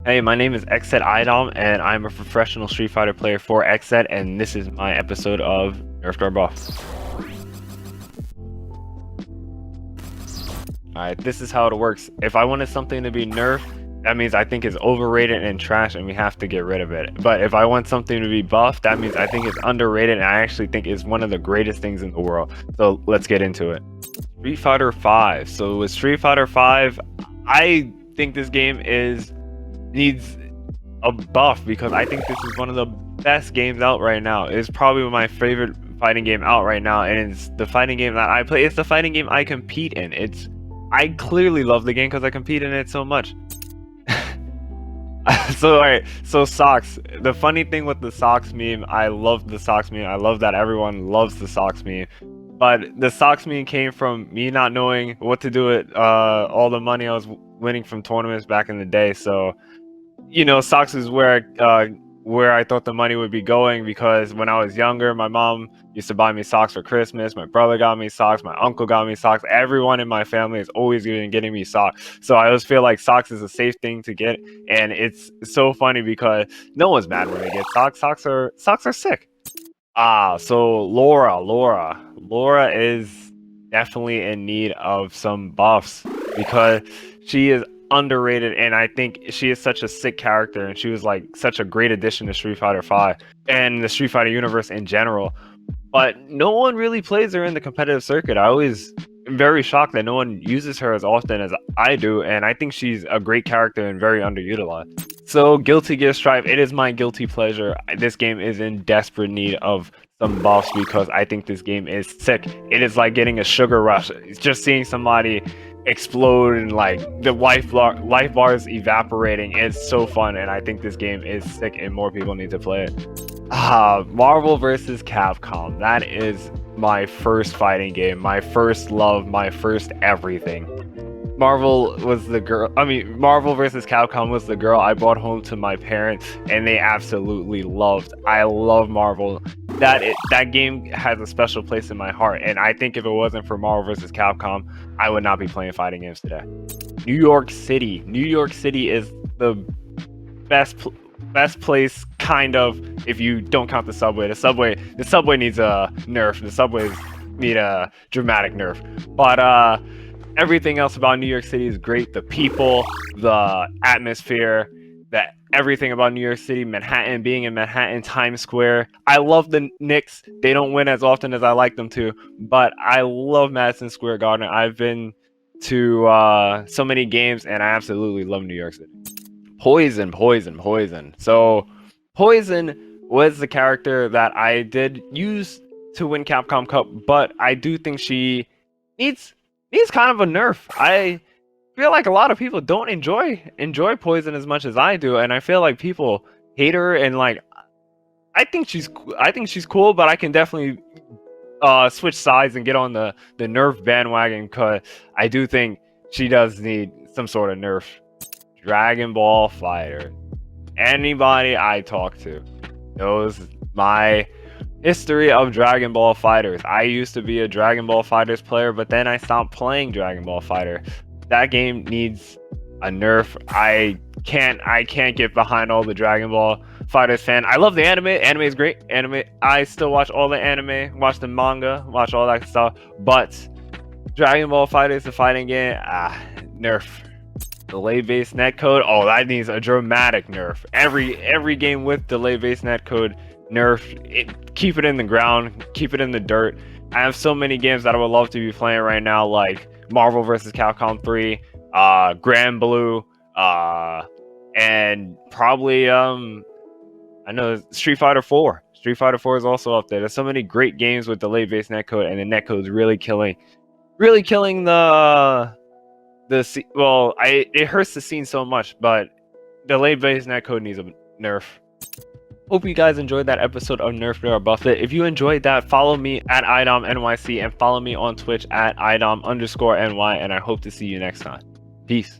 Hey, my name is XSET iDom, and I'm a professional Street Fighter player for XSET, and this is my episode of Nerf or Buff. Alright, this is how it works. If I wanted something to be nerfed, that means I think it's overrated and trash and we have to get rid of it. But if I want something to be buffed, that means I think it's underrated and I actually think it's one of the greatest things in the world. So let's get into it. Street Fighter 5. So with Street Fighter 5, I think this game needs a buff because I think this is one of the best games out right now. It's probably my favorite fighting game out right now, and it's the fighting game that I play. It's the fighting game I compete in. I clearly love the game because I compete in it so much. So socks. The funny thing with the socks meme, I love the socks meme. I love that everyone loves the socks meme. But the socks meme came from me not knowing what to do with all the money I was winning from tournaments back in the day. So, you know, socks is where I thought the money would be going, because when I was younger, my mom used to buy me socks for Christmas. My brother got me socks. My uncle got me socks. Everyone in my family is always getting me socks. So I always feel like socks is a safe thing to get, and it's so funny because no one's mad when they get socks. Socks are sick. So Laura is definitely in need of some buffs because she is underrated, and I think she is such a sick character, and she was like such a great addition to Street Fighter 5 and the Street Fighter universe in general. But no one really plays her in the competitive circuit. I always am very shocked that no one uses her as often as I do, and I think she's a great character and very underutilized. So Guilty Gear Strive, it is my guilty pleasure. This game is in desperate need of some buffs because I think this game is sick. It is like getting a sugar rush. It's just seeing somebody explode and like the life bars evaporating. It's so fun, and I think this game is sick and more people need to play it. Marvel vs. Capcom. That is my first fighting game, my first love, my first everything. Marvel vs. Capcom was the girl I brought home to my parents, and they absolutely loved. I love Marvel. That game has a special place in my heart, and I think if it wasn't for Marvel vs. Capcom, I would not be playing fighting games today. New York City. New York City is the best place, kind of, if you don't count the subway. The subway needs a nerf. The subways need a dramatic nerf. But everything else about New York City is great. The people, the atmosphere, everything about New York City, Manhattan, being in Manhattan, Times Square. I love the Knicks. They don't win as often as I like them to, but I love Madison Square Garden. I've been to so many games, and I absolutely love New York City. Poison. So Poison was the character that I did use to win Capcom Cup, but I do think she needs kind of a nerf. I feel like a lot of people don't enjoy Poison as much as I do, and I feel like people hate her, and like I think she's cool, but I can definitely switch sides and get on the nerf bandwagon because I do think she does need some sort of nerf. Dragon Ball Fighter. Anybody I talk to knows my history of Dragon Ball Fighters. I used to be a Dragon Ball Fighters player, but then I stopped playing Dragon Ball Fighter. That game needs a nerf. I can't get behind all the Dragon Ball Fighters fan. I love the anime. Anime is great. I still watch all the anime, watch the manga, watch all that stuff. But Dragon Ball Fighters, the fighting game, nerf. Delay-based netcode. Oh, that needs a dramatic nerf. Every game with delay-based netcode, nerf. Keep it in the ground. Keep it in the dirt. I have so many games that I would love to be playing right now, like Marvel vs. Capcom 3, Grand Blue, and probably I know Street Fighter 4. Street Fighter 4 is also up there. There's so many great games with delay-based netcode, and the netcode is really killing it hurts the scene so much, but delay-based netcode needs a nerf. Hope you guys enjoyed that episode of Nerf or Buff It. If you enjoyed that, follow me at iDom NYC and follow me on Twitch at iDom_NY, and I hope to see you next time. Peace.